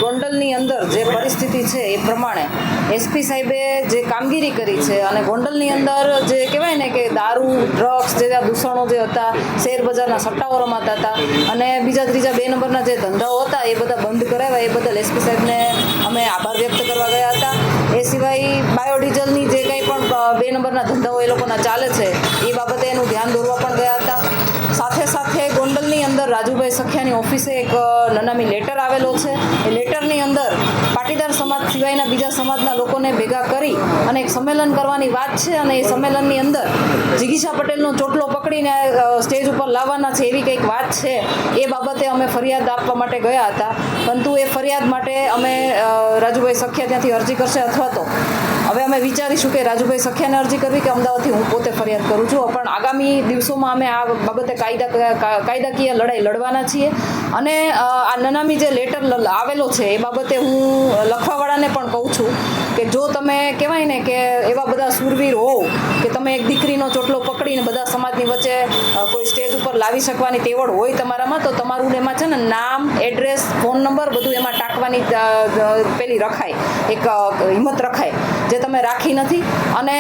ગોંડલની અંદર જે પરિસ્થિતિ છે એ પ્રમાણે એસપી સાહેબે જે કામગીરી કરી છે અને ગોંડલની અંદર જે કહેવાય ને કે દારૂ ડ્રગ્સ જેવા દૂષણો જે હતા, શેર બજારના સટ્ટાઓ રમાતા હતા અને બીજા ત્રીજા 2 નંબરના જે ધંધાઓ હતા એ બધા બંધ કરાવ્યા. એ બદલ એસપી સાહેબને અમે આભાર વ્યક્ત કરવા ગયા હતા. એ સિવાય બાયોડીઝલની જે કંઈ પણ 2 નંબરના ધંધાઓ એ લોકોના ચાલે છે એ બાબતે એનું ધ્યાન દોરવા પણ ગયા હતા. સાથે સાથે ગોંડલની અંદર રાજુભાઈ સખિયાની ઓફિસે એક નનામી લેટર આવેલો છે. એ લેટરની અંદર પાટીદાર સમાજ સિવાયના બીજા સમાજના લોકોને ભેગા કરી અને એક સંમેલન કરવાની વાત છે અને એ સંમેલનની અંદર જિગીશા પટેલનો ચોટલો પકડીને સ્ટેજ ઉપર લાવવાના છે એવી કંઈક વાત છે. એ બાબતે અમે ફરિયાદ આપવા માટે ગયા હતા, પરંતુ એ ફરિયાદ માટે અમે રાજુભાઈ સખિયા ત્યાંથી અરજી કરશે અથવા તો હવે અમે વિચારીશું કે રાજુભાઈ સખિયાને અરજી કરવી કે અમદાવાદથી હું પોતે ફરિયાદ કરું છું. પણ આગામી દિવસોમાં અમે આ બાબતે કાયદાકીય લડાઈ લડવાના છીએ અને આ નનામી જે લેટર આવેલો છે એ બાબતે હું લખવાવાળાને પણ કહું છું કે જો તમે કહેવાય ને કે એવા બધા સુરવીર હોવ કે તમે એક દીકરીનો ચોટલો પકડીને બધા સમાજની વચ્ચે કોઈ સ્ટેજ ઉપર લાવી શકવાની તેવડ હોય તમારામાં, તો તમારું એમાં છે ને નામ, એડ્રેસ, ફોન નંબર બધું એમાં ટાંકવાની પેલી રખાય, એક હિંમત રખાય, જે તમે રાખી નથી. અને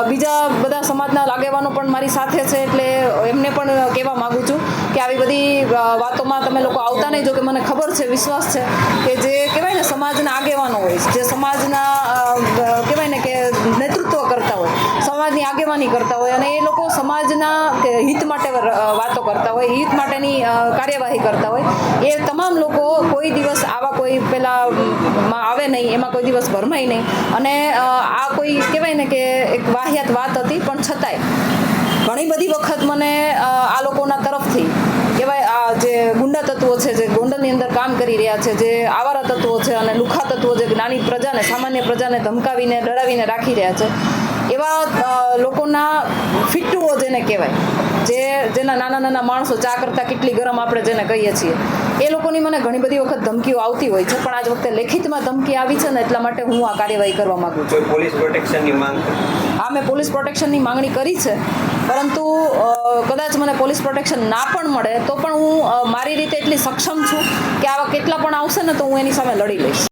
બીજા બધા સમાજના આગેવાનો પણ મારી સાથે છે એટલે એમને પણ કહેવા માગું છું કે આવી બધી વાતોમાં તમે લોકો આવતા નહીં. જો કે મને ખબર છે, વિશ્વાસ છે કે જે કહેવાય ને સમાજના આગેવાનો હોય, જે સમાજના કહેવાય ને કે નેતૃત્વ કરતા હોય, સમાજની આગેવાની કરતા હોય અને એ લોકો સમાજના હિત માટે વાતો કરતા હોય, હિત માટેની કાર્યવાહી કરતા હોય, એ તમામ લોકો કોઈ દિવસ આવા કોઈ પેલામાં આવે નહીં, એમાં કોઈ દિવસ ભરમાય નહીં. અને આ કોઈ કહેવાય ને કે એક વાહિયાત વાત હતી, પણ છતાંય ઘણી બધી વખત મને આ લોકોના તરફથી કહેવાય આ જે ગુંડા તત્વો છે, જે ગોંડલની અંદર કામ કરી રહ્યા છે, જે આવારા તત્વો છે અને લુખા તત્વો જે નાની પ્રજાને, સામાન્ય પ્રજાને ધમકાવીને ડરાવીને રાખી રહ્યા છે, એવા લોકોના ફિટ્ટુઓ જેને કહેવાય, જેના નાના નાના માણસો ચા કરતાં કેટલી ગરમ આપણે જેને કહીએ છીએ, એ લોકોની મને ઘણી બધી વખત ધમકીઓ આવતી હોય છે. પણ આજ વખતે લેખિતમાં ધમકી આવી છે ને એટલા માટે હું આ કાર્યવાહી કરવા માંગુ છું. પોલીસ પ્રોટેક્શનની માંગ? હા, મેં પોલીસ પ્રોટેક્શનની માંગણી કરી છે, પરંતુ કદાચ મને પોલીસ પ્રોટેક્શન ના પણ મળે તો પણ હું મારી રીતે એટલી સક્ષમ છું કે આવા કેટલા પણ આવશે ને તો હું એની સામે લડી લઈશ.